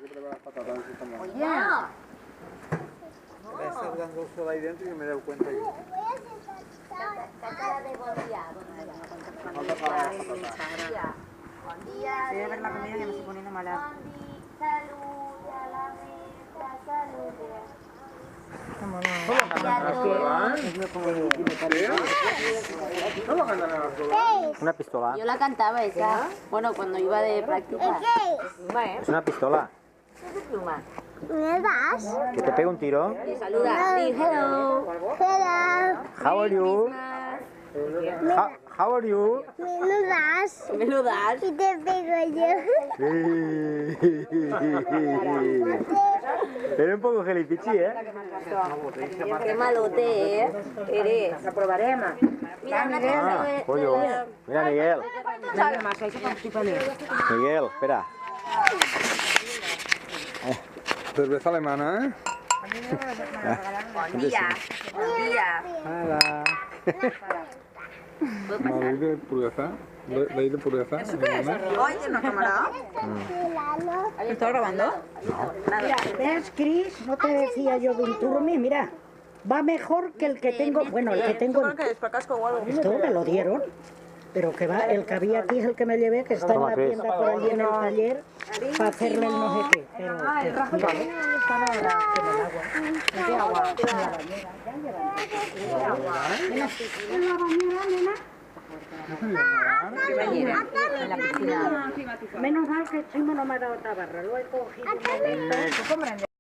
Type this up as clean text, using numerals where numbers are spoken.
Hay que preparar las patatas, eso está mal. Oye. Me estás dando sola ahí dentro y me he dado cuenta yo. Cácara de buen día. Falta para las patatas. Buen día. Voy a ver la comida que me estoy poniendo mala. Salude a la mesa, salude. ¿Cómo cantan las solas? Una pistola. Yo la cantaba esa, bueno, cuando iba de práctica. Es una pistola. ¿Me das? Que te pega un tiro. Y saluda, di hello. Hello. How are you? How are you? ¿Me das? ¿Me lo das? Y te pego yo. Eres un poco gelipichi, ¿eh? Qué malote, eres. La probaremos. Mira, una Ah, cosa pollo. Mira, Miguel. Dale más, ahí se constipa. Miguel, espera. Cerveza alemana, ¿eh? Buen día. Buen día. Hola. Ley de pureza. Ley de pureza. Hoy no camarada. ¿Está grabando? Mira, ¿ves, Chris? No te decía yo de un turmi, mira. Va mejor que el que tengo. Bueno, el que tengo. ¿Qué es? ¿Para casco o algo? Esto me lo dieron. Pero que va, el que había aquí es el que me llevé, que está en la tienda por allí en el taller, para hacerle el no sé qué. Pero, menos mal que Chimo no me ha dado tabarra, lo he cogido.